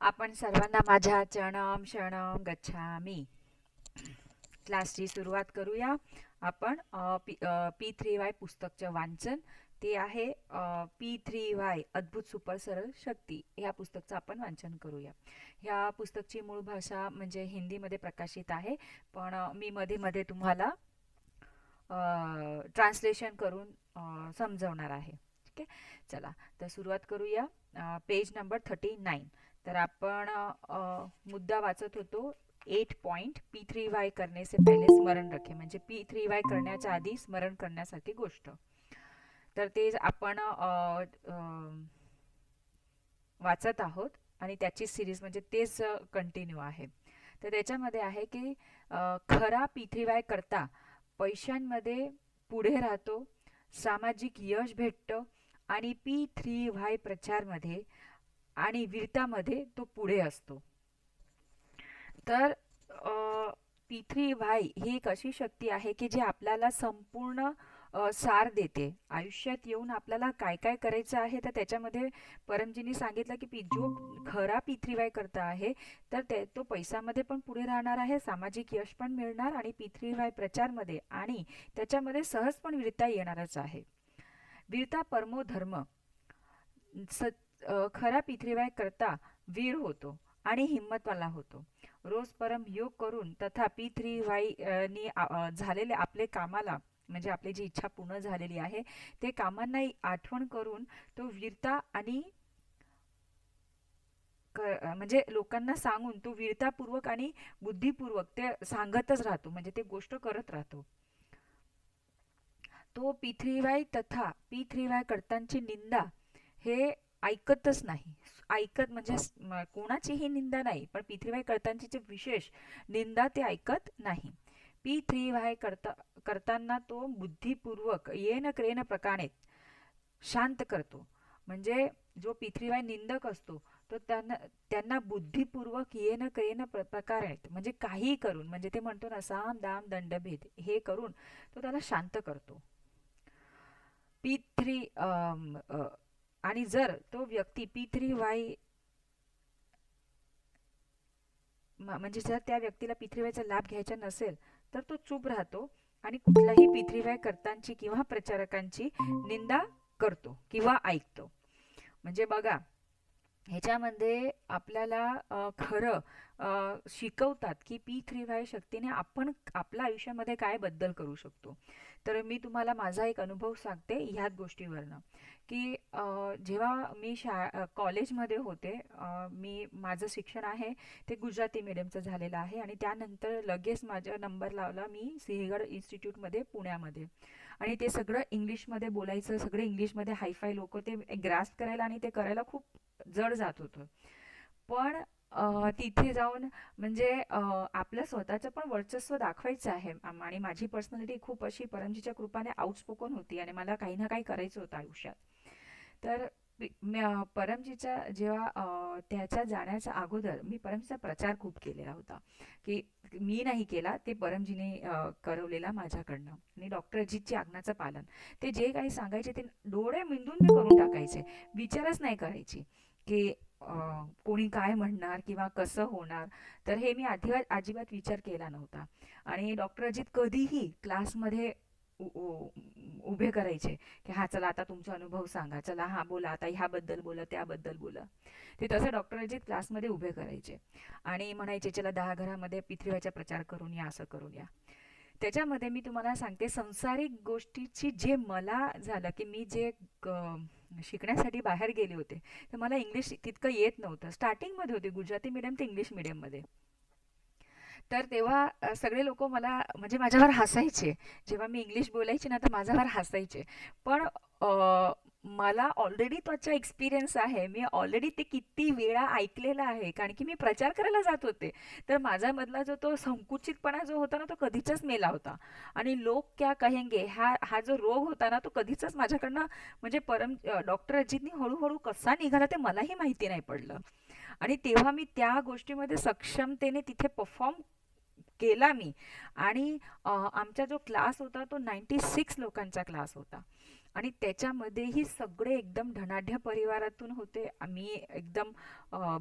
आपण सर्वांना माझ्या चरणम शरणम गच्छामी क्लासची सुरुवात करूया. आपण P3Y पुस्तकचे वाचन ते आहे P3Y अद्भुत सुपर सरळ शक्ती ह्या पुस्तकचं आपण वाचन करूया. ह्या पुस्तकची मूळ भाषा म्हणजे हिंदीमध्ये प्रकाशित आहे, पण मी मध्ये मध्ये तुम्हाला ट्रान्सलेशन करून समजवणार आहे. ठीक आहे, चला तर सुरुवात करूया. Page number 39. तर आपण मुद्दा वाचत होतो 8 पॉइंट P3Y करने से पहले स्मरण रखे, म्हणजे P3Y करण्याच्या आधी स्मरण करण्यासारखी गोष्ट. तर ते आपण वाचत आहोत आणि त्याची सिरीज म्हणजे तेच कंटिन्यू आहे. तर त्याच्यामध्ये आहे की खरा P3Y करता पैशांमध्ये पुढे राहतो, सामाजिक यश भेटतं आणि P3Y प्रचारमध्ये आणि वीरतामध्ये तो पुढे असतो. तर P3Y ही एक अशी शक्ती आहे की जी आपल्याला संपूर्ण सार देते. आयुष्यात येऊन आपल्याला काय काय करायचं आहे, तर त्याच्यामध्ये परमजींनी सांगितलं की जो खरा P3Y करता आहे तर तो पैशामध्ये पण पुढे राहणार आहे, सामाजिक यश पण मिळणार आणि P3Y प्रचारमध्ये आणि त्याच्यामध्ये सहज पण वीरता येणारच आहे. वीरता परमो धर्म. खरा P3Y करता वीर होतो आणि हिंमतवाला होतो. रोज परम योग करून तथा P3Y नी झालेले आपले कामाला म्हणजे आपली जी इच्छा पूर्ण झालेली आहे ते कामांना आठवण करून तो वीरता आणि म्हणजे लोकांना सांगून तो वीरतापूर्वक आणि बुद्धिपूर्वक ते सांगतच राहतो, म्हणजे ते गोष्ट करत राहतो. तो P3Y तथा P3Y करतांची निंदा हे ऐकतच नाही. ऐकत म्हणजे कोणाचीही निंदा नाही, पण P3Y करतांची जे विशेष निंदा ते ऐकत नाही. P3Y करताना तो बुद्धिपूर्वक येन क्रेन प्रकारे शांत करतो. म्हणजे जो P3Y निंदक असतो तो त्यांना बुद्धिपूर्वक येन क्रेन प्रकारे म्हणजे काही करून, म्हणजे ते म्हणतो ना साम दाम दंडभेद, हे करून तो त्याला शांत करतो. P3 आणि जर तो व्यक्ती P3Y म्हणजे जर त्या व्यक्तीला P3Yचा लाभ घ्यायचा नसेल तर तो चूप राहतो आणि कुठलाही P3Y करतांची किंवा प्रचारकांची निंदा करतो किंवा ऐकतो. म्हणजे बघा, ह्याच्यामध्ये आपल्याला खरं शिकवतात की P3Y शक्तीने आपण आपल्या आयुष्यामध्ये काय बदल करू शकतो. तर मी तुम्हाला माझा एक अनुभव सांगते ह्याच गोष्टीवरनं की जेव्हा मी कॉलेजमध्ये होते, मी माझं शिक्षण आहे ते गुजराती मीडियमचं झालेलं आहे आणि त्यानंतर लगेच माझा नंबर लावला मी सिंहगड इन्स्टिट्यूटमध्ये पुण्यामध्ये. आणि ते सगळं इंग्लिशमध्ये बोलायचं, सगळे इंग्लिशमध्ये हायफाय लोक, ते ग्रास्प करायला आणि ते करायला खूप जड जात होतं. पण तिथे जाऊन म्हणजे आपलं स्वतःचं पण वर्चस्व दाखवायचं आहे आणि माझी पर्सनॅलिटी खूप अशी परमजीच्या कृपाने आउटस्पोकन होती आणि मला काही ना काही करायचं होतं आयुष्यात. तर परमजीच्या जेव्हा त्याच्या जाण्याच्या अगोदर मी परमजीचा प्रचार खूप केलेला होता, की मी नाही केला, ते परमजीने करवलेला माझ्याकडनं. आणि डॉक्टर अजितची आज्ञाचं पालन, ते जे काही सांगायचे ते डोळे मिंदून मी करून टाकायचे, विचारच नाही करायची की कोणी काय म्हणणार किंवा कसं होणार. तर हे मी अजिबात विचार केला नव्हता. आणि डॉक्टर अजित कधीही क्लासमध्ये उभे करायचे की हा चला आता तुमचा अनुभव सांगा, चला हा बोला, आता ह्याबद्दल बोला, त्याबद्दल बोला. ते तसं डॉक्टर अजित क्लासमध्ये उभे करायचे आणि म्हणायचे चला 10 घरामध्ये P3Yचा प्रचार करून या, असं करून या. त्याच्यामध्ये मी तुम्हाला सांगते संसारिक गोष्टीची जे मला झालं की मी जे शिकण्यासाठी बाहेर गेले होते, तर मला इंग्लिश तितकं येत नव्हतं. स्टार्टिंगमध्ये होते गुजराती मीडियम ते इंग्लिश मीडियममध्ये. तर तेव्हा सगळे लोक मला म्हणजे माझ्यावर हसायचे. जेव्हा मी इंग्लिश बोलायची ना तर माझ्यावर हसायचे. पण मला ऑलरेडी त्याचा एक्सपिरियन्स आहे. मी ऑलरेडी ते किती वेळा ऐकलेलं आहे, कारण की मी प्रचार करायला जात होते. तर माझ्यामधला जो तो संकुचितपणा जो होता ना तो कधीच मेला होता. आणि लोक क्या कहेंगे हा हा जो रोग होता ना तो कधीच माझ्याकडनं म्हणजे डॉक्टर अजितनी हळूहळू कसा निघाला ते मलाही माहिती नाही पडलं. आणि तेव्हा मी त्या गोष्टीमध्ये सक्षमतेने तिथे परफॉर्म केला मी. आणि आमचा जो क्लास होता तो 96 लोकांचा क्लास होता. आणि त्याच्यामध्येही सगळे एकदम धनाढ्य परिवारातून होते. आम्ही एकदम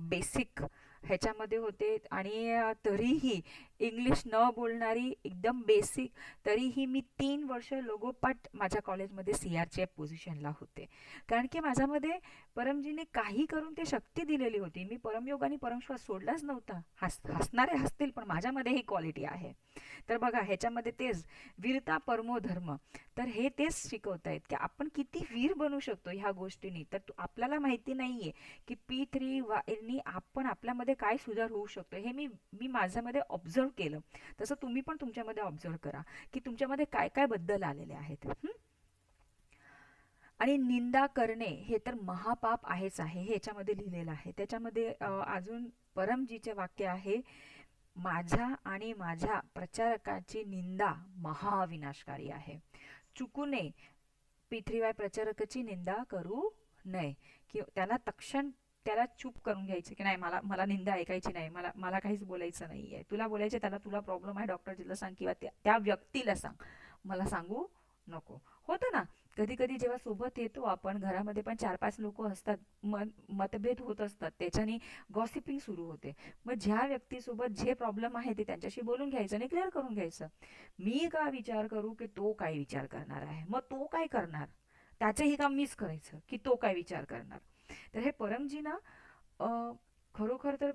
बेसिक ह्याच्यामध्ये होते. आणि तरीही इंग्लिश न बोलणारी, एकदम बेसिक, तरीही मी 3 वर्ष लगोपाठ माझ्या कॉलेजमध्ये CRच्या पोझिशनला होते. कारण की माझ्यामध्ये परमजीने काही करून ते शक्ती दिलेली होती. मी परमयोग आणि परमश्वास सोडलाच नव्हता. हसणारे हसतील, पण माझ्यामध्ये ही क्वालिटी आहे. तर बघा ह्याच्यामध्ये तेच वीरता परमो धर्म. तर हे तेच शिकवतायत की आपण किती वीर बनू शकतो ह्या गोष्टींनी. तर आपल्याला माहिती नाहीये की P3 वायनी आपण आपल्यामध्ये काय सुधार होऊ शकतो. हे मी मी माझ्यामध्ये ऑब्झर्व केलं. तसं तुम्ही पण तुमच्यामध्ये ऑब्झर्व करा की तुमच्यामध्ये काय काय बद्दल आलेले आहेत. आणि निंदा करणे हे तर महापाप आहेच आहे, हे याच्यामध्ये लिहिलेलं आहे. त्याच्यामध्ये अजून परमजीचे वाक्य आहे, माझ्या आणि माझ्या प्रचारकाची निंदा महाविनाशकारी आहे. चुकूने P3Y प्रचारकाची निंदा करू नये. की त्याला तक्षण त्याला चूप करून घ्यायचे की नाही, मला मला निंदा ऐकायची नाही, मला मला काहीच बोलायचं नाहीये. तुला बोलायचे त्याला, तुला प्रॉब्लेम आहे डॉक्टरजीला सांग किंवा त्या व्यक्तीला सांग, मला सांगू नको. होतं ना, कधी कधी जेव्हा सोबत येतो आपण घरामध्ये पण 4-5 लोक असतात, मतभेद होत असतात, त्याच्याने गॉसिपिंग सुरू होते. मग ज्या व्यक्तीसोबत जे प्रॉब्लेम आहे ते त्यांच्याशी बोलून घ्यायचं आणि क्लिअर करून घ्यायचं. मी का विचार करू की तो काय विचार करणार आहे, मग तो काय करणार, त्याचंही काम मीच करायचं की तो काय विचार करणार. तर हे परमजी ना खरोखर तर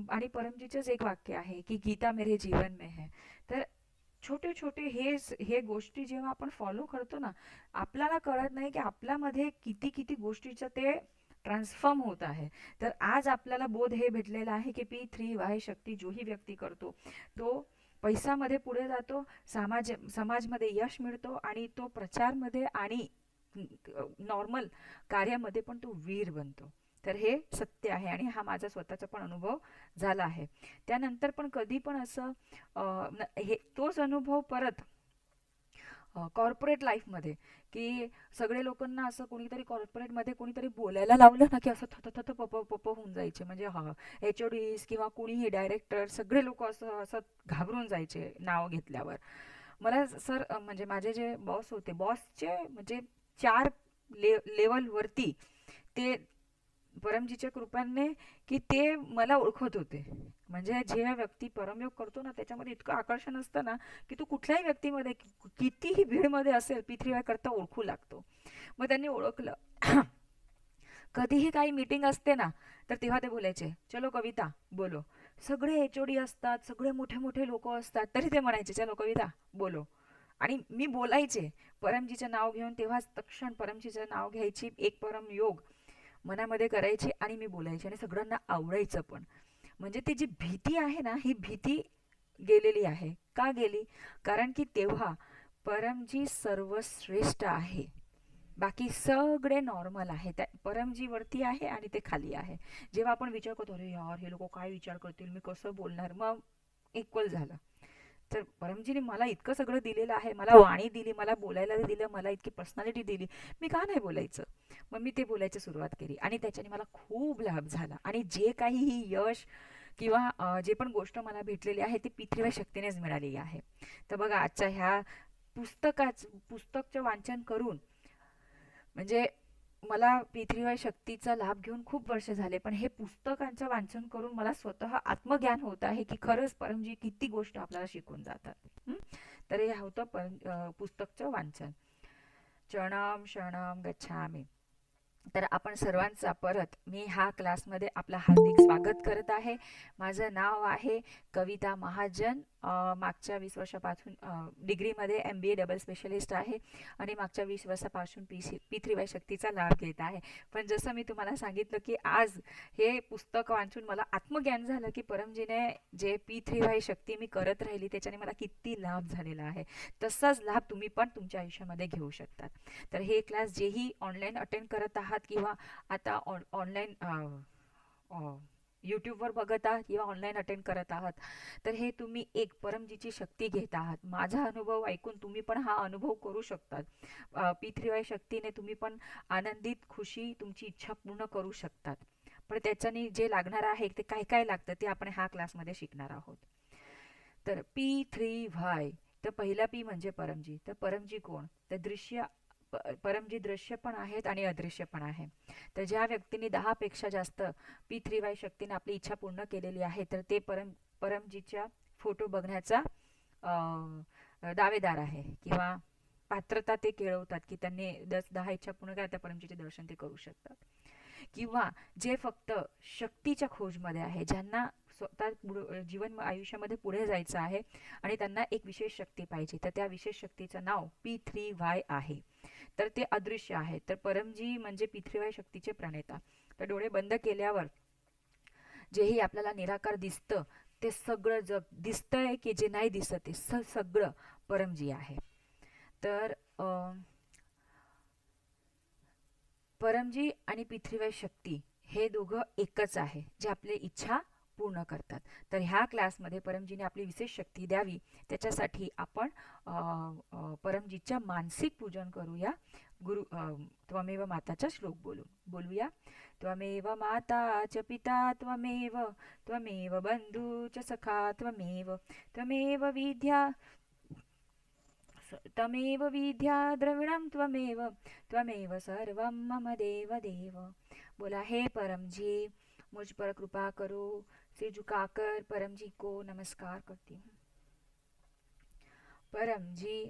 आणि परमजीचंच एक वाक्य आहे की गीता मेरे जीवन में है. तर छोटे छोटे हे गोष्टी जेव्हा आपण फॉलो करतो ना, आपल्याला कळत नाही की आपल्यामध्ये किती किती गोष्टीचं ते ट्रान्सफॉर्म होत आहे. तर आज आपल्याला बोध हे भेटलेला आहे की P3Y शक्ती जोही व्यक्ती करतो तो पैसामध्ये पुढे जातो, समाजमध्ये यश मिळतो आणि तो प्रचारमध्ये आणि नॉर्मल कार्यामध्ये पण तो वीर बनतो. तर हे सत्य आहे आणि हा माझा स्वतःचा पण अनुभव झाला आहे. त्यानंतर पण कधी पण असं हे तोच अनुभव परत कॉर्पोरेट लाईफमध्ये, की सगळे लोकांना असं कोणीतरी कॉर्पोरेटमध्ये कोणीतरी बोलायला लावलं ना की असं थथ पप पप होऊन जायचे. म्हणजे HODs किंवा कोणीही डायरेक्टर सगळे लोक असं असं घाबरून जायचे नाव घेतल्यावर. मला सर म्हणजे माझे जे बॉस होते, बॉसचे म्हणजे 4 लेवलवरती ते परमजीच्या कृपाने की ते मला ओळखत होते. म्हणजे जे व्यक्ती परमयोग करतो ना त्याच्यामध्ये इतकं आकर्षण असतं ना की तू कुठल्याही व्यक्तीमध्ये कितीही भीडमध्ये असेल P3Y करता ओळखू लागतो. मग त्यांनी ओळखलं. कधीही काही मीटिंग असते ना तर तेव्हा ते बोलायचे, चलो कविता बोलो. सगळे HOD असतात, सगळे मोठे मोठे लोक असतात, तरी ते म्हणायचे चलो कविता बोलो. आणि मी बोलायचे परमजीचं नाव घेऊन. तेव्हाच तक्षण परमजीचं नाव घ्यायची, एक परम योग मनामध्ये करायची आणि मी बोलायची आणि सगळ्यांना आवडायचं पण. म्हणजे ती जी भीती आहे ना, ही भीती गेलेली आहे. का गेली? कारण की तेव्हा परमजी सर्वश्रेष्ठ आहे, बाकी सगळे नॉर्मल आहे. त्या परमजी वरती आहे आणि ते खाली आहे. जेव्हा आपण विचार करतो अरे यार हे लोक काय विचार करतील, मी कसं बोलणार, मग इक्वल झालं. तर परमजीने मला इतकं सगळं दिलेलं आहे, मला वाणी दिली, मला बोलायला दिलं, मला इतकी पर्सनॅलिटी दिली, मी का नाही बोलायचं. मग मी ते बोलायची सुरुवात केली आणि त्याच्याने मला खूप लाभ झाला. आणि जे काही ही यश किंवा जे पण गोष्ट मला भेटलेली आहे ती P3Y शक्तीनेच मिळालेली आहे. तर बघा आजच्या ह्या पुस्तकचं वाचन करून म्हणजे मला P3Y शक्तीचा लाभ घेऊन खूप वर्ष झाले, पण हे पुस्तकांचं वाचन करून मला स्वतः आत्मज्ञान होत आहे की खरंच परमजी किती गोष्ट आपल्याला शिकून जातात. तर हे होतं पुस्तकचं वाचन. चरणम शरणम गच्छामि. तर आपण सर्वांचा परत मी ह्या क्लासमध्ये आपलं हार्दिक स्वागत करत आहे. माझं नाव आहे कविता महाजन. मागच्या 20 वर्षापासून डिग्रीमध्ये MBA डबल स्पेशलिस्ट आहे आणि मागच्या 20 वर्षापासून P3Y शक्तीचा लाभ घेत आहे. पण जसं मी तुम्हाला सांगितलं की आज हे पुस्तक वाचून मला आत्मज्ञान झालं की परमजीने जे P3Y शक्ती मी करत राहिली त्याच्याने मला किती लाभ झालेला आहे. तसाच लाभ तुम्ही पण तुमच्या आयुष्यामध्ये घेऊ शकतात. तर हे क्लास जेही ऑनलाईन अटेंड करत आहात किंवा आता ऑनलाईन यूट्यूबवर बघत आहात किंवा ऑनलाईन अटेंड करत आहात, तर हे तुम्ही एक परमजीची शक्ती घेत आहात. माझा अनुभव ऐकून तुम्ही पण हा अनुभव करू शकतात. P3Y शक्तीने तुम्ही पण आनंदित खुशी तुमची इच्छा पूर्ण करू शकतात. पण त्याच्याने जे लागणार आहे ते काय काय लागतं ते आपण ह्या क्लासमध्ये शिकणार आहोत. तर P3Y, तर पहिला पी म्हणजे परमजी. तर परमजी कोण? तर परमजी दृश्य पण आहेत आणि अदृश्य पण आहे. तर ज्या व्यक्तीने 10 पेक्षा जास्त P3Y शक्तीने आपली इच्छा पूर्ण केलेली आहे, तर ते परमजीच्या फोटो बघण्याचा दावेदार आहे, किंवा पात्रता ते केळवतात की त्यांनी 10 इच्छा पूर्ण केल्या तर परमजीचे दर्शन ते करू शकतात. किंवा जे फक्त शक्तीच्या खोजमध्ये आहे, ज्यांना स्वतः जीवन आयुष्यामध्ये पुढे जायचं आहे आणि त्यांना एक विशेष शक्ती पाहिजे, तर त्या विशेष शक्तीचं नाव P3Y आहे. तर ते अदृश्य आहे. तर परमजी म्हणजे P3Y शक्तीचे प्रणेता. तर डोळे बंद केल्यावर जेही आपल्याला निराकार दिसतं, ते सगळं जग दिसतंय की जे नाही दिसत ते सगळं परमजी आहे. तर परमजी आणि P3Y शक्ती हे दोघं एकच आहे, जे आपली इच्छा पूर्ण करतात. तर ह्या क्लासमध्ये परमजीने आपली विशेष शक्ती द्यावी, त्याच्यासाठी आपण परमजीच्या मानसिक पूजन करूया. त्वमेव माताचा श्लोक बोलूया. त्वमेव माता च पिता त्वमेव, त्वमेव बंधू च सखा त्वमेव, त्वमेव विद्या तमेव विद्या द्रविणं त्वमेव, त्वमेव सर्वं मम देव देव. बोला, हे परमजी मुझ पर कृपा करो. सिर झुकाकर परमजी को नमस्कार करती हूँ. परमजी,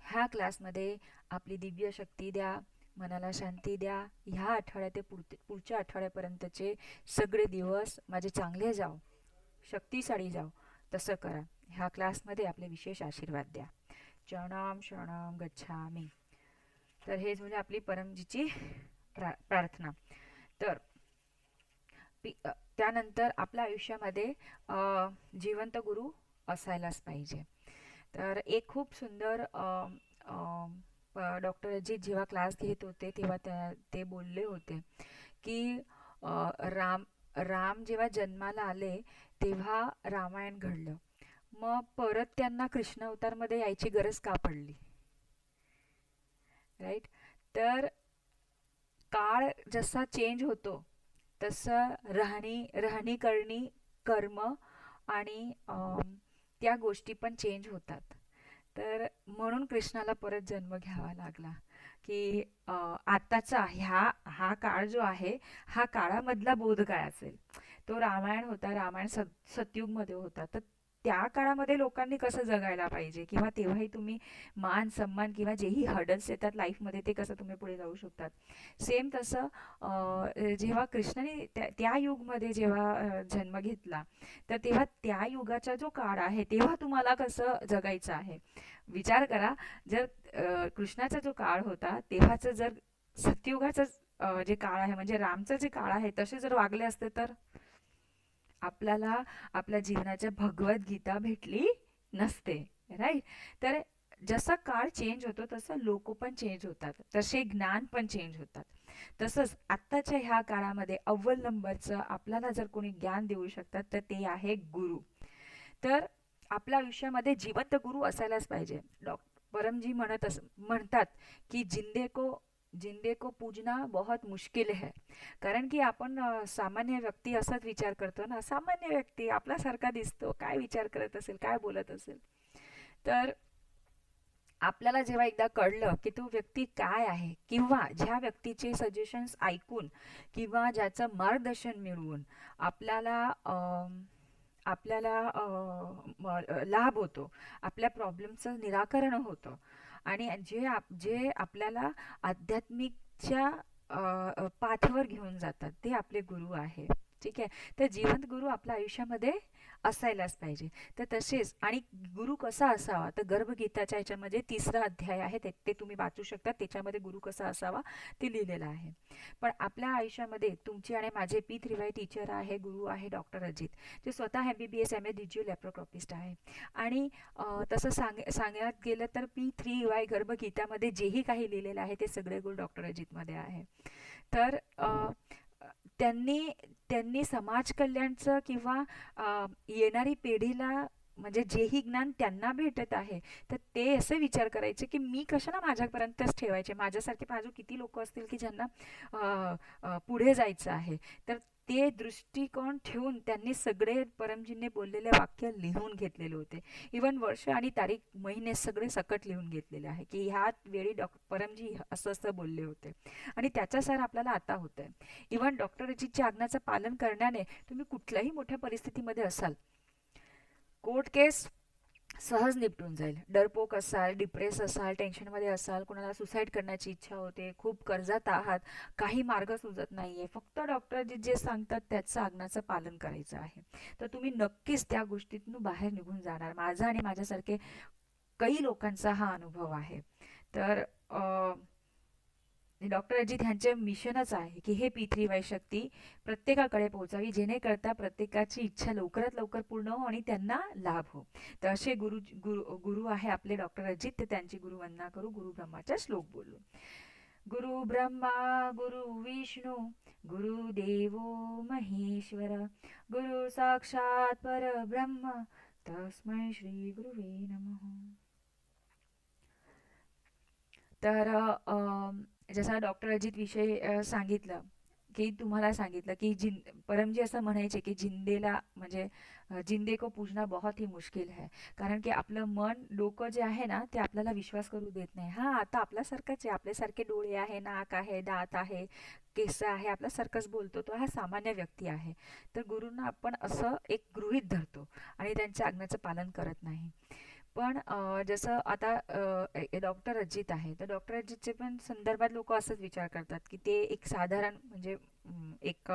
ह्या क्लासमध्ये आपली दिव्य शक्ती द्या, मनाला शांती द्या. ह्या आठवड्यात ते पुढच्या आठवड्यापर्यंतचे सगळे दिवस माझे चांगले जाओ, शक्तिशाळी जाओ, तसं करा. ह्या क्लासमध्ये आपले विशेष आशीर्वाद द्या. चरणाम शरणम गच्छामि. तर हेच म्हणजे आपली परमजीची प्रार्थना. तर त्यानंतर आपल्या आयुष्यामध्ये जिवंत गुरु असायलाच पाहिजे. तर एक खूप सुंदर डॉक्टर अजित जेव्हा क्लास घेत होते तेव्हा ते बोलले होते की राम जेव्हा जन्माला आले तेव्हा रामायण घडलं, मग परत त्यांना कृष्ण अवतारमध्ये यायची गरज का पडली? राईट. तर काळ जसा चेंज होतो तसं राहणी करणी कर्म आणि त्या गोष्टी पण चेंज होतात. तर म्हणून कृष्णाला परत जन्म घ्यावा लागला की आताचा हा काळ जो आहे, हा काळामधला बोध काय असेल. तो रामायण होता, रामायण सतयुगमध्ये होता. तर त्या काळामध्ये लोकांनी कसं जगायला पाहिजे, किंवा तेव्हाही तुम्ही मान सन्मान किंवा जेही हर्डल्स येतात लाईफमध्ये ते कसं तुम्ही पुढे जाऊ शकतात. सेम तसं जेव्हा कृष्णाने त्या युगमध्ये जेव्हा जन्म घेतला, तर तेव्हा त्या युगाचा जो काळ आहे तेव्हा तुम्हाला कसं जगायचं आहे. विचार करा, जर कृष्णाचा जो काळ होता तेव्हाचं जर सत्ययुगाचं जे काळ आहे म्हणजे रामचं जे काळ आहे तसे जर वागले असते तर आपल्याला आपल्या जीवनाच्या भगवद्गीता भेटली नसते. राईट. तर जसा काळ चेंज होतो तसं लोक पण चेंज होतात, तसे ज्ञान पण चेंज होतात. तसंच आत्ताच्या ह्या काळामध्ये अव्वल नंबरचं आपल्याला जर कोणी ज्ञान देऊ शकतात तर ते आहे गुरु. तर आपल्या आयुष्यामध्ये जिवंत गुरु असायलाच पाहिजे. परमजी म्हणतात की जिंदे को पूजना बहुत मुश्किल है. कारण की आपण सामान्य व्यक्ती असाच विचार करतो ना, सामान्य व्यक्ती आपल्यासारखा दिसतो, काय विचार करत असेल, काय बोलत असेल. तर आपल्याला जेव्हा एकदा कळलं की तो व्यक्ती काय आहे, किंवा ज्या व्यक्तीचे सजेशन्स ऐकून किंवा ज्याचं मार्गदर्शन मिळवून आपल्याला लाभ होतो, आपल्या प्रॉब्लेमचं निराकरण होतं, आणि जे आपल्याला आध्यात्मिकच्या पाठवर घेऊन जातात, ते आपले गुरु आहे. ठीक आहे. तर जिवंत गुरु आपल्या आयुष्यामध्ये असायलाच पाहिजे. तर तसेच, आणि गुरु कसा असावा, तर गर्भगीताच्या ह्याच्यामध्ये 3रा अध्याय आहे, ते तुम्ही वाचू शकता. त्याच्यामध्ये गुरु कसा असावा ते लिहिलेलं आहे. पण आपल्या आयुष्यामध्ये तुमची आणि माझे P3Y टीचर आहे, गुरु आहे डॉक्टर अजित, जे स्वतः MBBS MA डिजिओ लॅप्रोटॉपिस्ट आहे. आणि तसं सांगण्यात गेलं तर P3Y गर्भगीतामध्ये जेही काही लिहिलेलं आहे ते सगळे गुरु डॉक्टर अजितमध्ये आहे. तर त्यांनी समाज कल्याणचं किंवा येणारी पिढीला म्हणजे जेही ज्ञान त्यांना भेटत आहे, तर ते असे विचार करायचे की मी कशाला माझ्यापर्यंतच ठेवायचे, माझ्यासारखे बाजू किती लोक असतील की ज्यांना पुढे जायचं आहे. तर ते दृष्टिकोन ठेवून त्यांनी सगळे परमजींनी बोललेले वाक्य लिहून घेतलेले होते. इवन वर्ष आणि तारीख, महिने सगळे सकट लिहून घेतलेले आहे, की ह्या वेळी परमजी असं असं बोलले होते. आणि त्याचा सार आपल्याला आता होतोय. इवन डॉक्टर अजितच्या आज्ञाचं पालन करण्याने तुम्ही कुठल्याही मोठ्या परिस्थितीमध्ये असाल, कोर्ट केस सहज निपटून जाईल. डरपोक असाल, डिप्रेस असाल, टेन्शनमध्ये असाल, कोणाला सुसाईड करण्याची इच्छा होते, खूप कर्जात आहात, काही मार्ग सुचत नाहीये, फक्त डॉक्टर जे सांगतात त्याचं आज्ञाचं पालन करायचं आहे, तर तुम्ही नक्कीच त्या गोष्टीतून बाहेर निघून जाणार. माझा आणि माझ्यासारखे काही लोकांचा हा अनुभव आहे. तर डॉक्टर अजित यांचे मिशनच आहे की हे P3Y शक्ती प्रत्येकाकडे पोहोचावी, जेणेकरता प्रत्येकाची इच्छा लवकरात लवकर पूर्ण हो आणि त्यांना लाभ हो. तर असे गुरु आहे आपले डॉक्टर अजित. तर त्यांची गुरुवंदना करू, गुरु ब्रह्माचा श्लोक बोलू. गुरु ब्रह्मा गुरु विष्णू गुरुदेवो महेश्वर, गुरु साक्षात परब्रह्म तस्मै श्री गुरुवे नमः. तर जसं डॉक्टर अजित विषयी सांगितलं, की तुम्हाला सांगितलं की परमजी असं म्हणायचे की जिंदेला म्हणजे जिंदे को पूजना बहुत ही मुश्किल है. कारण की आपलं मन, डोकं जे आहे ना, ते आपल्याला विश्वास करू देत नाही. हां, आता आपल्यासारखंच आहे, आपल्यासारखे डोळे आहे, नाक आहे, दात आहे, केस आहे, आपल्यासारखंच बोलतो, तो हा सामान्य व्यक्ती आहे. तर गुरूंना आपण असं एक गृहीत धरतो आणि त्यांच्या आज्ञेचं पालन करत नाही. पण जसं आता डॉक्टर अजित आहे, तर डॉक्टर अजितचे पण संदर्भात लोक असंच विचार करतात की ते एक साधारण म्हणजे एक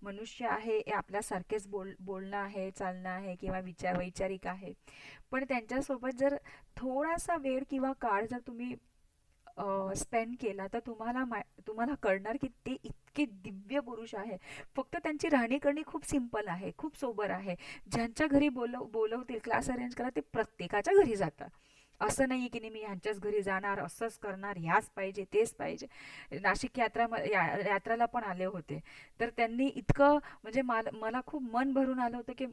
मनुष्य आहे, हे आपल्यासारखेच बोलणं आहे, चालणं आहे किंवा वैचारिक आहे. पण त्यांच्यासोबत जर थोडासा वेळ किंवा काळ जर तुम्ही स्पेंड केला, तर तुम्हाला कळणार की ते इतके दिव्य पुरुष आहे. फक्त त्यांची राहणी-करणी खूप सिंपल आहे, खूप सोबर आहे. ज्यांच्या घरी बोलवतील, क्लास अरेंज करा, ते प्रत्येकाच्या घरी जातात. असं नाही की नाही मी ह्यांच्याच घरी जाणार, असंच करणार, ह्याच पाहिजे, तेच पाहिजे. नाशिक यात्राला पण आले होते. तर त्यांनी इतकं म्हणजे मला खूप मन भरून आलं होतं की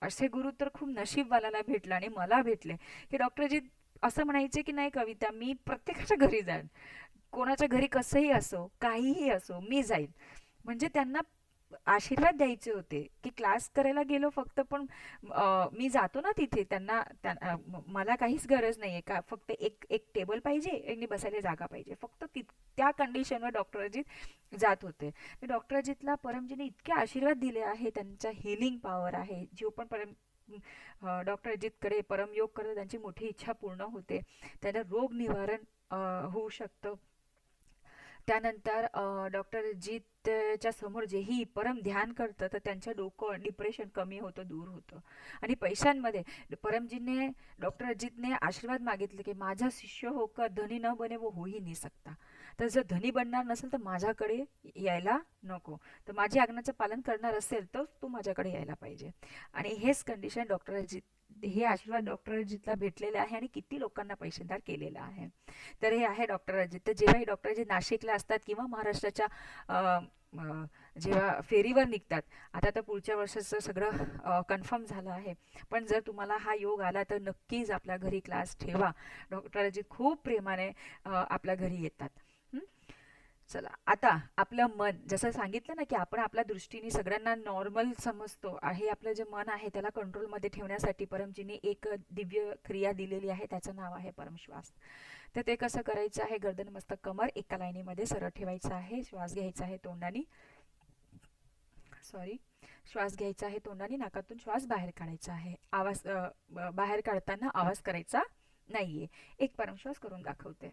असे गुरु तर खूप नशीबवाल्याला भेटला आणि मला भेटले. की डॉक्टरजी असं म्हणायचे की नाही कविता, मी प्रत्येकाच्या घरी जाईन, कोणाच्या घरी कसंही असो, काहीही असो, मी जाईन. म्हणजे त्यांना आशीर्वाद द्यायचे होते की क्लास करायला गेलो फक्त, पण मी जातो ना तिथे, मला काहीच गरज नाहीये का, फक्त एक एक टेबल पाहिजे आणि बसायला जागा पाहिजे, फक्त त्या कंडिशनवर डॉक्टर अजित जात होते. डॉक्टर अजितला परमजीने इतके आशीर्वाद दिले आहे, त्यांचा हिलिंग पॉवर आहे. जो पण डॉक्टर अजितकडे परमयोग करतो त्यांची मोठी इच्छा पूर्ण होते, त्यांना रोग निवारण होऊ शकतं. त्यानंतर डॉक्टर अजितच्या समोर जेही परम ध्यान करतं, तर त्यांचं डोकं डिप्रेशन कमी होतं, दूर होतं. आणि पैशांमध्ये परमजीने डॉक्टर अजितने आशीर्वाद मागितले की माझा शिष्य होकर धनी न बने वो हो ही नहीं सकता. तर जर धनी बनणार नसेल तर माझ्याकडे यायला नको, तर माझी आज्ञाचं पालन करणार असेल तर तो माझ्याकडे यायला पाहिजे. आणि हेच कंडिशन डॉक्टर अजित, हे आशीर्वाद डॉक्टर अजितला भेटलेले आहे आणि किती लोकांना पैसेदार केलेलं आहे. तर हे आहे डॉक्टर अजित. तर जेव्हाही डॉक्टर अजित नाशिकला असतात किंवा महाराष्ट्राच्या जेव्हा फेरीवर निघतात, आता तर पुढच्या वर्षाचं सगळं कन्फर्म झालं आहे, पण जर तुम्हाला हा योग आला तर नक्कीच आपल्या घरी क्लास ठेवा. डॉक्टर अजित खूप प्रेमाने आपल्या घरी येतात. चला, आता आपलं मन, जसं सांगितलं ना की आपण आपल्या दृष्टीने सगळ्यांना नॉर्मल समजतो आहे, आपलं जे मन आहे त्याला कंट्रोलमध्ये ठेवण्यासाठी परमजीने एक दिव्य क्रिया दिलेली आहे, त्याचं नाव आहे परमश्वास. तर ते कसं करायचं आहे, गर्दन मस्तक कमर एका लाईनीमध्ये सरळ ठेवायचं आहे. श्वास घ्यायचा आहे तोंडाने, श्वास घ्यायचा आहे तोंडाने, नाकातून श्वास बाहेर काढायचा आहे. आवाज बाहेर काढताना आवाज करायचा नाहीये. एक परमश्वास करून दाखवते.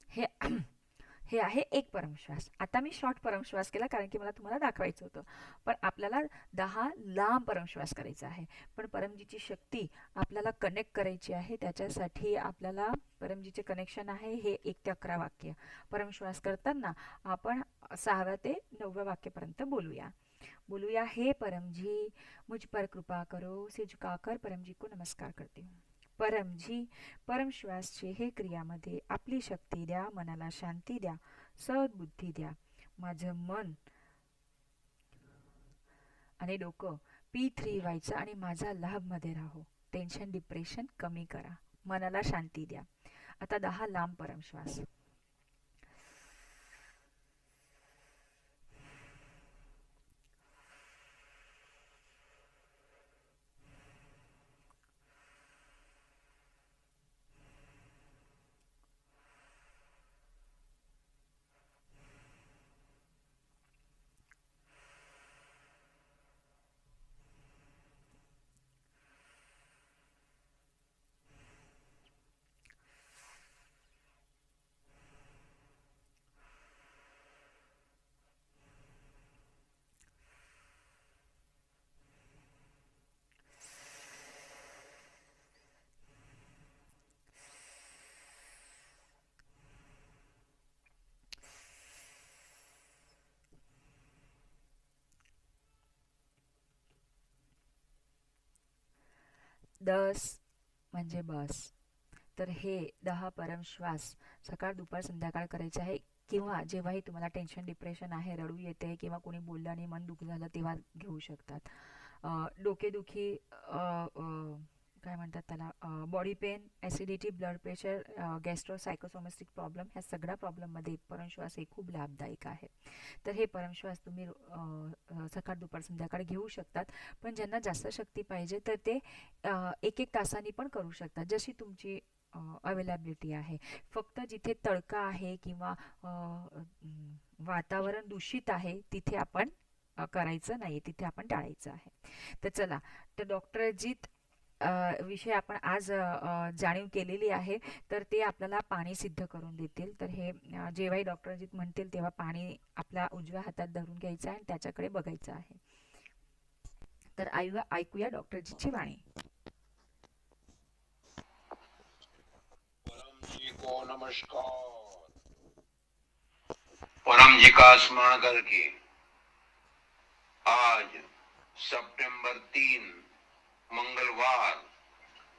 हे हे आहे एक परमश्वास. आता मी शॉर्ट परमश्वास केला कारण की मला तुम्हाला दाखवायचं होतं, पण आपल्याला 10 लांब परमश्वास करायचा आहे. पण परमजीची शक्ती आपल्याला कनेक्ट करायची आहे, त्याच्यासाठी आपल्याला परमजीचे कनेक्शन आहे हे 1 ते 11 वाक्य. परमश्वास करताना आपण 6व्या ते 9व्या वाक्यापर्यंत बोलूया. हे परमजी, मुझ पर कृपा करो, सिर झुकाकर परमजी को नमस्कार करती हूँ. परमजी, परमश्वासचे हे क्रियामध्ये आपली शक्ती द्या, मनाला शांती द्या, सद्बुद्धी द्या. माझं मन आणि डोकं P3 व्हायचं आणि माझा लाभमध्ये राहो. टेन्शन, डिप्रेशन कमी करा. मनाला शांती द्या. आता 10 लांब परमश्वास. दस म्हणजे बस. तर हे 10 परमश्वास सकाळ दुपार संध्याकाळ करायचे आहे, किंवा जेव्हाही तुम्हाला टेन्शन डिप्रेशन आहे, रडू येते, किंवा कोणी बोललं आणि मन दुःख झालं तेव्हा घेऊ शकतात. डोकेदुखी, काय म्हणतात त्याला, body pain, acidity, blood pressure, gastro psychosomatic problem, ह्या सगळ्या प्रॉब्लेममध्ये परमश्वास हे खूप लाभदायक आहे. तर हे परमश्वास तुम्ही सकाळ दुपार संध्याकाळ घेऊ शकतात. पण ज्यांना जास्त शक्ती पाहिजे तर ते एक एक तासांनी पण करू शकतात, जशी तुमची अवेलेबिलिटी आहे. फक्त जिथे तडका आहे किंवा वातावरण दूषित आहे तिथे आपण करायचं नाही, तिथे आपण टाळायचं आहे. तर चला, तर डॉक्टर अजित विषय आपण आज जाणीव केलेली आहे. तर ते आपल्याला पाणी सिद्ध करून देतील. तर हे जेव्हाही डॉक्टर अजित म्हणतील तेव्हा पाणी आपल्या उजव्या हातात धरून घ्यायचं आहे आणि त्याच्याकडे बघायचं आहे. तर ऐकूया डॉक्टर अजितची वाणी. परम जी को नमस्कार। परम जी का स्मरण करके आज सितंबर 3 मंगलवार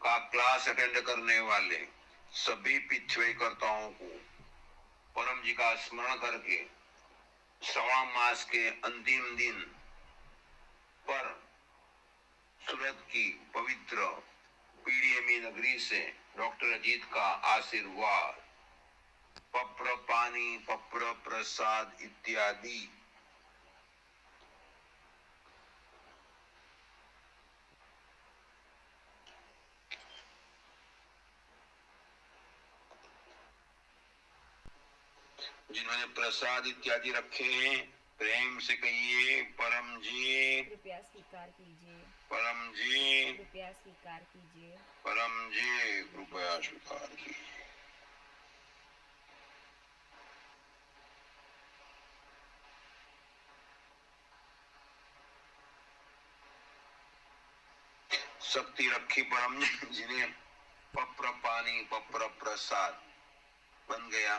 का क्लास अटेंड करने वाले सभी पिछवेकर्ताओं को परम जी का स्मरण करके श्रावण मास के अंतिम दिन पर सूरत की पवित्र पीडीएमई नगरी से डॉक्टर अजीत का आशीर्वाद, पप्र पानी, पप्र प्रसाद इत्यादि जिन्होंने प्रसाद इत्यादि रखे हैं, प्रेम से कहिए, परम जी कृपया स्वीकार कीजिए, परम जी कृपया स्वीकार कीजिए, परम जी कृपया स्वीकार कीजिए। शक्ति रखी परम जी ने, पप्र पानी पप्र प्रसाद बन गया,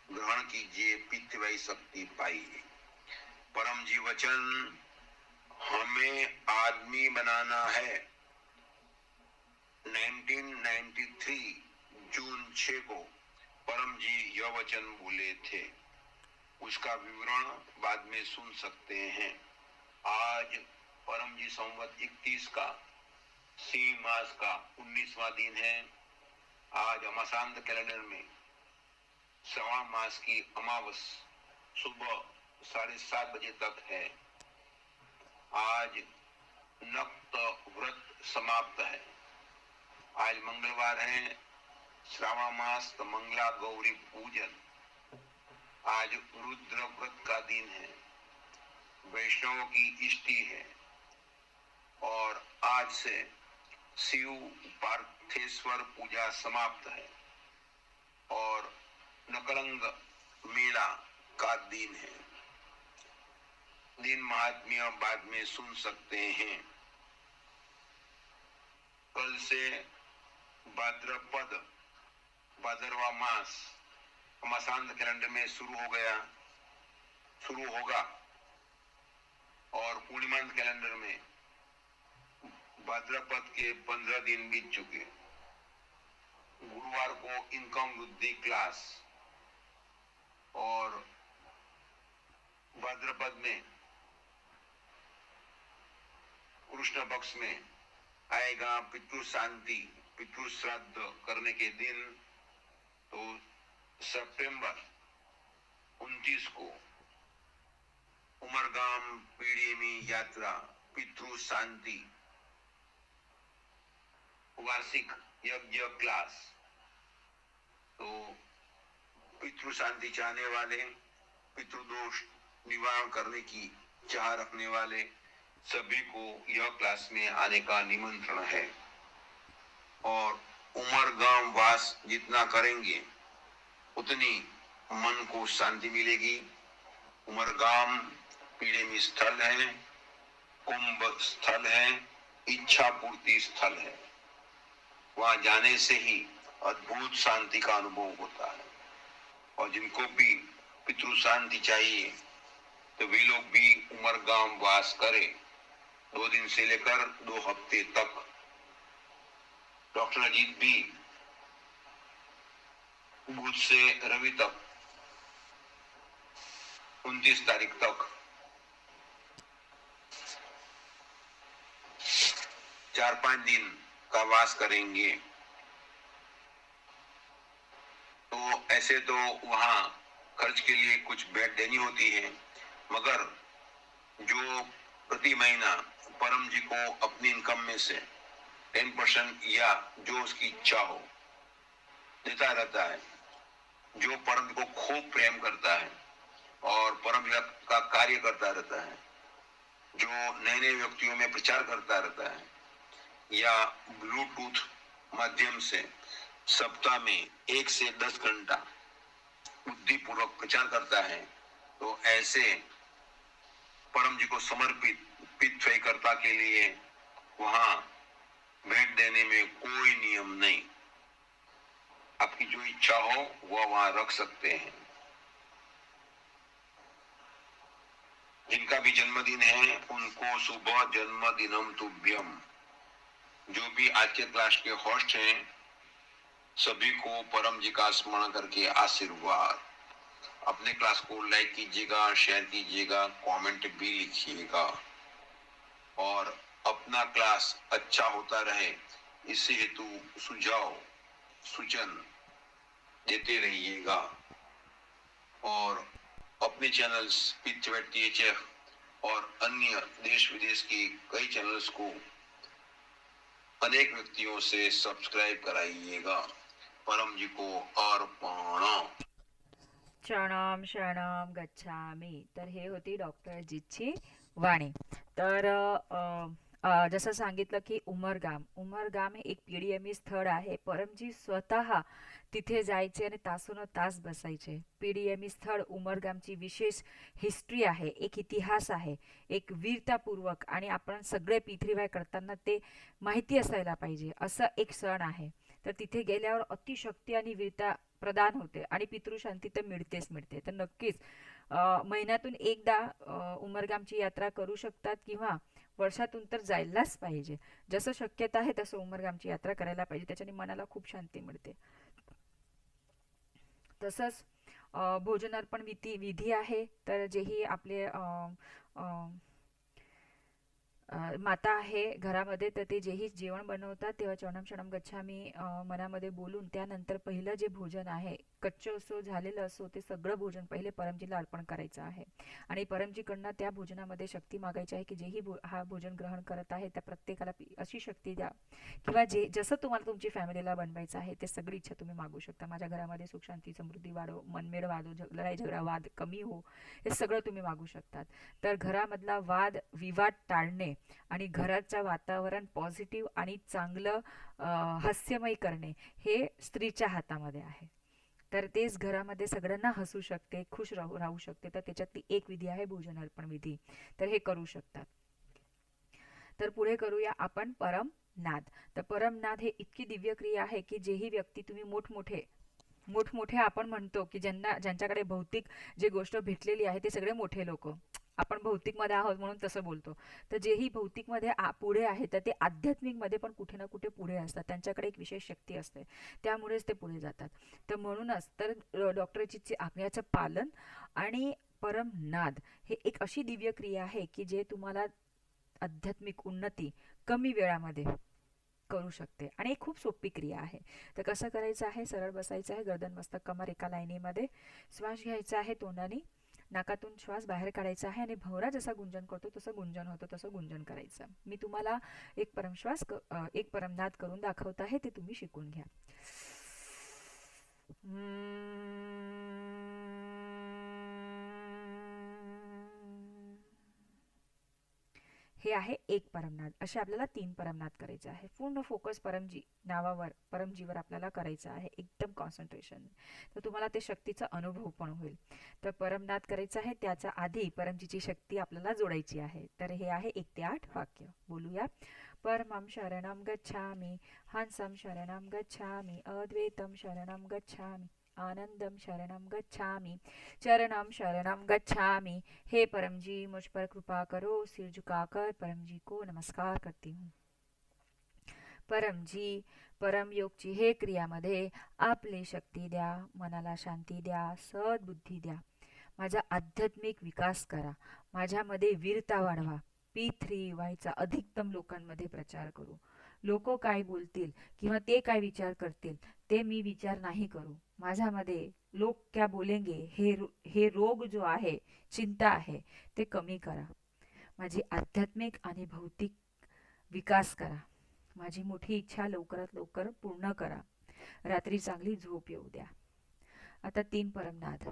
ग्रहण कीजिए, पितृवाई शक्ति पाइए। परम जी वचन, हमें आदमी बनाना है। 1993 जून 6 को परम जी यह वचन बोले थे। उसका विवरण बाद में सुन सकते हैं। आज परम जी संवत 31 का सिंह मास का 19वां दिन है। आज अमासांत कैलेंडर में श्रावण मास की अमावस सुबह 7:30 बजे तक है। आज नक्त व्रत समाप्त है। आज मंगलवार है, श्रावण मास तो मंगला गौरी पूजन। आज रुद्र व्रत का दिन है, वैष्णवों की इष्टि है। और आज से शिव पार्थेश्वर पूजा समाप्त है और नकलंग मेला का दिन है। दिन महात्म्य बाद में सुन सकते हैं। कल से भाद्रपद भादरवा मास अमासांत कैलेंडर में शुरू होगा और पूर्णिमांत कैलेंडर में भाद्रपद के 15 दिन बीत चुके। गुरुवार को इनकम वृद्धि क्लास और भाद्रपद में कृष्ण पक्ष में आएगा पितृ शांति पितृ श्राद्ध करने के दिन तो सितंबर 29 को उमरगाम पीढ़ी में यात्रा पितृ शांति वार्षिक यज्ञ क्लास। तो पितृ शांति चाहने वाले, पितृदोष निवारण करने की चाह रखने वाले सभी को यह क्लास में आने का निमंत्रण है। और उमरगाम वास जितना करेंगे उतनी मन को शांति मिलेगी। उमरगाम पीढ़ी स्थल है, कुंभ स्थल है, इच्छा पूर्ति स्थल है। वहां जाने से ही अद्भुत शांति का अनुभव होता है। और जिनको भी पितृ शांति चाहिए तो वे लोग भी उमरगाम वास करें 2 दिन से लेकर 2 हफ्ते तक। डॉक्टर अजीत भी बुध से रवि तक 29 तारीख तक 4-5 दिन का वास करेंगे। तो ऐसे तो वहां खर्च के लिए कुछ भेंट देनी होती है, मगर जो प्रति महीना परम जी को अपनी इनकम में से 10% या जो उसकी इच्छा हो देता रहता है, जो परम को खूब प्रेम करता है और परम का कार्य करता रहता है, जो नए नए व्यक्तियों में प्रचार करता रहता है या ब्लूटूथ माध्यम से सप्ताह में 1 से 10 घंटा बुद्धिपूर्वक प्रचार करता है, तो ऐसे परम जी को समर्पित पितृकर्ता के लिए वहां भेंट देने में कोई नियम नहीं। आपकी जो इच्छा हो वह वहां रख सकते हैं। जिनका भी जन्मदिन है उनको सुबह जन्मदिनम तुभ्यम। जो भी आज के क्लास के होस्ट हैं सभी को परम जी का स्मरण करके आशीर्वाद। अपने क्लास को लाइक कीजिएगा, शेयर कीजिएगा, कमेंट भी लिखिएगा और अपना क्लास अच्छा होता रहे इसी हेतु सुझाव सूचन देते रहिएगा। और अपने चैनल्स PTHF और अन्य देश विदेश के कई चैनल्स को अनेक व्यक्तियों से सब्सक्राइब कराइएगा। परम जी को अर्पण। शरणम शरणम गच्छामी। तर हे होती डॉक्टर अजितची वाणी। तर जसं सांगितलं की उमरगाम हे एक पीडीएमी स्थळ आहे. परमजी स्वतः तिथे जायचे आणि तासोन तास बसायचे. पीडीएमी स्थळ उमरगामची विशेष हिस्ट्री आहे, एक इतिहास आहे, एक वीरतापूर्वक आणि आपण सगळे पृथ्वीवाय करताना ते माहिती असायला पाहिजे असं एक सण आहे. तर तिथे गेल्यावर अतिशक्ती आणि वीरता प्रदान होते आणि पितृशांती तर मिळते. तर नक्कीच महिन्यातून एकदा उमरगामची यात्रा करू शकतात किंवा वर्षातून तर जायलाच पाहिजे. जसं शक्यता आहे तसं उमरगामची यात्रा करायला पाहिजे. त्याच्याने मनाला खूप शांती मिळते. तसंच भोजन अर्पण विधी आहे. तर जेही आपले माता आहे घरामध्ये तर ते जेही जेवण बनवतात तेव्हा चरणम शरणम गच्छामी मनामध्ये बोलून त्यानंतर पहिलं जे भोजन आहे कच्चं असो झालेलं असो ते सगळं भोजन पहिले परमजीला अर्पण करायचं आहे आणि परमजीकडनं त्या भोजनामध्ये शक्ती मागायची आहे की जेही हा भोजन ग्रहण करत आहे त्या प्रत्येकाला अशी शक्ती द्या किंवा जसं तुम्हाला तुमची फॅमिलीला बनवायचं आहे ते सगळी इच्छा तुम्ही मागू शकता. माझ्या घरामध्ये सुख शांती समृद्धी वाढो, मनमेळ वाढो, लढाई झगडा वाद कमी हो, हे सगळं तुम्ही मागू शकतात. तर घरामधला वाद विवाद टाळणे आणि घराचं वातावरण पॉझिटिव्ह आणि चांगलं हास्यमय करणे हे स्त्रीच्या हातामध्ये आहे. तर तेच घरामध्ये सगळ्यांना हसू शकते, खुश राहू शकते. तर त्याच्यातली एक विधी आहे भोजन अर्पण विधी. तर हे करू शकतात. तर पुढे करूया आपण परमनाद. तर परमनाद हे इतकी दिव्य क्रिया आहे की जेही व्यक्ती तुम्ही मोठमोठे आपण म्हणतो की ज्यांच्याकडे भौतिक जे गोष्ट भेटलेली आहे ते सगळे मोठे लोक, आपण भौतिकमध्ये आहोत म्हणून तसं बोलतो. तर जेही भौतिकमध्ये पुढे आहे तर ते आध्यात्मिकमध्ये पण कुठे ना कुठे पुढे असतात. त्यांच्याकडे एक विशेष शक्ती असते, त्यामुळेच ते पुढे जातात. तर म्हणूनच तर डॉक्टरची आज्ञेचं पालन आणि परमनाद हे एक अशी दिव्य क्रिया आहे की जे तुम्हाला आध्यात्मिक उन्नती कमी वेळामध्ये करू शकते आणि एक खूप सोपी क्रिया आहे. तर कसं करायचं आहे, सरळ बसायचं आहे, गर्दन मस्तक कमर एका लाईनीमध्ये, श्वास घ्यायचा आहे तोंडाने, नाकातून श्वास बाहेर काढायचा आहे आणि भवरा जसा गुंजन करतो तसं गुंजन होतं तसं गुंजन करायचं. मी तुम्हाला एक परमनाद करून दाखवत आहे, ते तुम्ही शिकून घ्या. हे आहे एक परमनाद. असे आपल्याला 3 परमनाद करायचे आहे. पूर्ण फोकस परमजीवर आपल्याला करायचं आहे, एकदम कॉन्सन्ट्रेशन. तर तुम्हाला ते शक्तीचा अनुभव पण होईल. तर परमनाद करायचा आहे, त्याच्या आधी परमजीची शक्ती आपल्याला जोडायची आहे. तर हे आहे 1 ते 8 वाक्य. बोलूया. परमं शरणं गच्छामि, हंसं शरणं गच्छामि, अद्वैतं शरणं गच्छामि, आनंदम शरणं गच्छामि, चरणम शरणम गच्छामि। हे परम जी, मुझ पर कृपा करो। सिर झुकाकर परम जी को नमस्कार करती हूँ. परम जी, परम योगची हे क्रियामध्ये आपली शक्ती द्या, मनाला शांती द्या, सद्बुद्धी द्या. माझा आध्यात्मिक विकास करा, माझ्यामध्ये वीरता वाढवा. P3 व्हायचा अधिकतम लोकांमध्ये प्रचार करू. लोक काय बोलतील किंवा ते काय विचार करतील ते मी विचार नाही करू. माझ्यामध्ये लोक क्या बोलेंगे हे रोग जो आहे, चिंता आहे, ते कमी करा. माझी आध्यात्मिक आणि भौतिक विकास करा. माझी मोठी इच्छा लवकरात लवकर पूर्ण करा. रात्री चांगली झोप येऊ द्या. आता 3 परमनाद.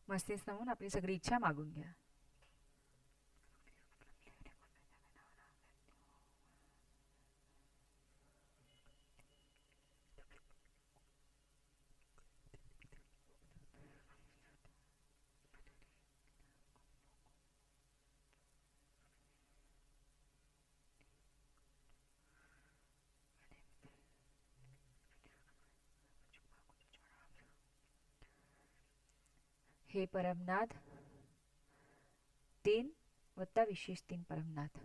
मस्तीच नमून आपली सगळी इच्छा मागून घ्या. हे परमनाद 3 वत्ता विशेष 3 परमनाद.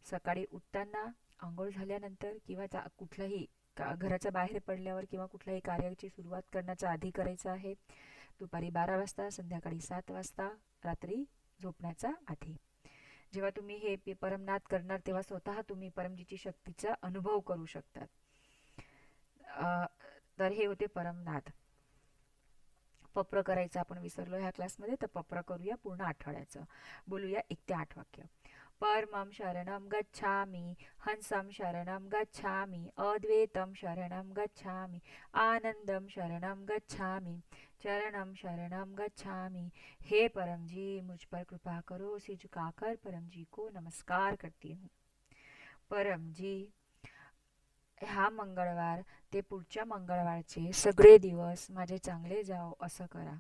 सकाळी उठताना, आंघोळ झाल्यानंतर किंवा कुठल्याही घराच्या बाहेर पडल्यावर किंवा कुठल्याही कार्याची सुरुवात करण्याच्या आधी करायचं आहे. दुपारी 12 वाजता, संध्याकाळी 7 वाजता, रात्री झोपण्याचा आधी. जेव्हा तुम्ही हे परमनाद करणार तेव्हा स्वतः तुम्ही परमजीची शक्तीचा अनुभव करू शकतात. तर हे होते परमनाद. पप्र करायचं आपण विसरलो ह्या क्लासमध्ये, तर पप्र करूया पूर्ण आठवड्याचं. बोलूया 1 ते 8 वाक्य. परमं शरणं गच्छामि, हंसं शरणं गच्छामि, अद्वैतं शरणं गच्छामि, आनंदं शरणं गच्छामि, चरणं शरणं गच्छामि। हे परम जी, मुझ पर कृपा करो। सिर झुकाकर परम जी को नमस्कार करती हूँ. परम जी, हा मंगळवार ते पुढच्या मंगळवारचे सगळे दिवस माझे चांगले जाओ असं करा.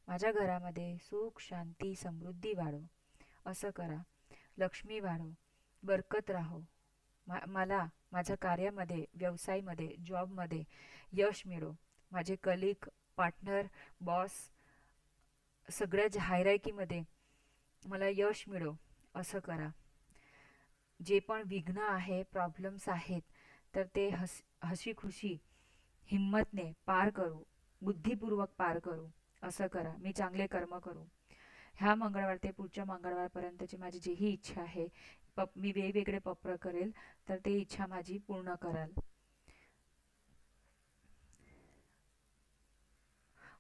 माझ्या घरामध्ये सुख, शांती, समृद्धी वाढो असं करा. लक्ष्मी वाढो, बरकत राहो. मला माझ्या कार्यामध्ये, व्यवसायामध्ये, जॉबमध्ये यश मिळो. माझे कलिग, पार्टनर, बॉस सगळ्या हायरार्कीमध्ये मला यश मिळो असं करा. जे पण विघ्न आहे, प्रॉब्लेम्स आहेत, तर ते हसी खुशी हिम्मतने पार करू, बुद्धिपूर्वक पार करू असं करा. मी चांगले कर्म करू. ह्या मंगळवार ते पुढच्या मंगळवारपर्यंतची माझी जीही इच्छा आहे, मी वेगवेगळे पप्र करेल, तर ते इच्छा माझी पूर्ण कराल.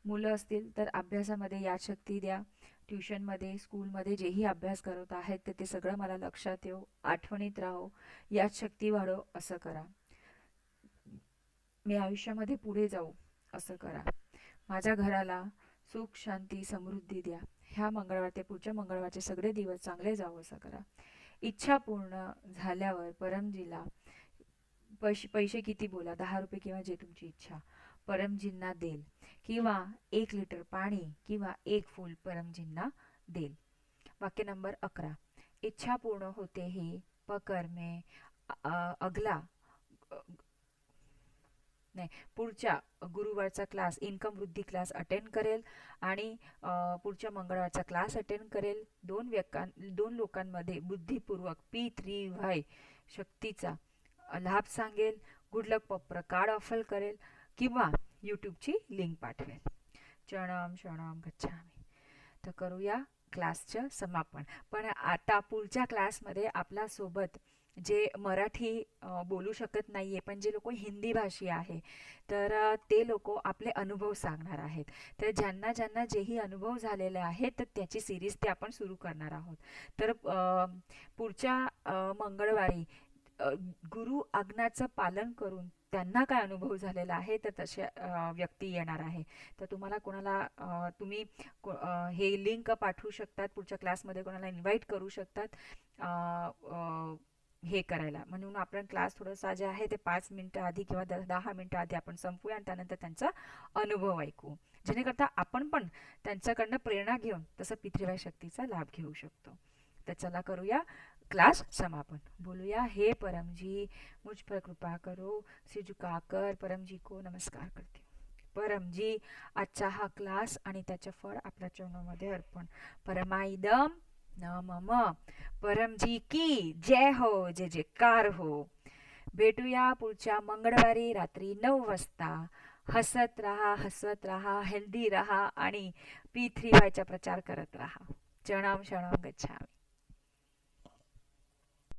मुलं असतील तर अभ्यासामध्ये यादशक्ती द्या. ट्युशनमध्ये, स्कूलमध्ये जेही अभ्यास करत आहेत ते सगळं मला लक्षात येऊ, आठवणीत राहो, यादशक्ती वाढो असं करा. मी आयुष्यामध्ये पुढे जाऊ असं करा. माझ्या घराला सुख, शांती, समृद्धी द्या. ह्या मंगळवार ते पुढच्या मंगळवारचे सगळे दिवस चांगले जावं असं करा. इच्छा पूर्ण झाल्यावर परमजीला पैसे किती बोला, 10 रुपये किंवा जे तुमची इच्छा, परमजींना देईल किंवा 1 लिटर पाणी किंवा 1 फूल परमजींना देईल. वाक्य नंबर 11. इच्छा पूर्ण होते ही, पकर में अगला नाही, पुढच्या गुरुवारचा क्लास इन्कम वृद्धी क्लास अटेंड करेल आणि पुढच्या मंगळवारचा क्लास अटेंड करेल. दोन लोकांमध्ये बुद्धिपूर्वक P3Y शक्तीचा लाभ सांगेल, गुड लक पप्र कार्ड ऑफर करेल किंवा यूट्यूबची लिंक पाठवेल. चणम शणम गच्छामी. तर करूया क्लासचं समापन. पण आता पुढच्या क्लासमध्ये आपल्यासोबत जे मराठी बोलू शकत नाही आहे पण जे लोक हिंदी भाषी आहे तर ते लोक आपले अनुभव सांगणार आहेत. तर ज्यांना ज्यांना जेही अनुभव झालेले आहेत तर त्याची सिरीज ते आपण सुरू करणार आहोत. तर पुढच्या मंगळवारी गुरु आज्ञाचं पालन करून त्यांना काय अनुभव झालेला आहे तर तसे व्यक्ती येणार आहे. तर तुम्हाला कोणाला तुम्ही हे लिंक पाठवू शकतात, पुढच्या क्लासमध्ये कोणाला इन्व्हाइट करू शकतात हे करायला. म्हणून आपण क्लास थोडासा जे आहे ते 5 मिनिटं आधी किंवा 10 मिनिटं आधी आपण संपूया आणि त्यानंतर त्यांचा अनुभव ऐकू, जेणेकरता आपण पण त्यांच्याकडनं प्रेरणा घेऊन तसं P3Y शक्तीचा लाभ घेऊ शकतो. तर चला करूया क्लास समापन. बोलूया, हे परमजी मुझ पर कृपा करो. सिर झुकाकर परमजी को नमस्कार करते. परमजी, आजचा हा क्लास आणि त्याचे फळ आपल्या चरणामध्ये अर्पण. परमाइदम नमः. परमजी की जय हो, जय जयकार हो. भेटूया पुढच्या मंगळवारी रात्री 9 वाजता. हसत राहा, हेल्दी राहा आणि P3Y चा प्रचार करत राहा. चणम शणम गच्छामी.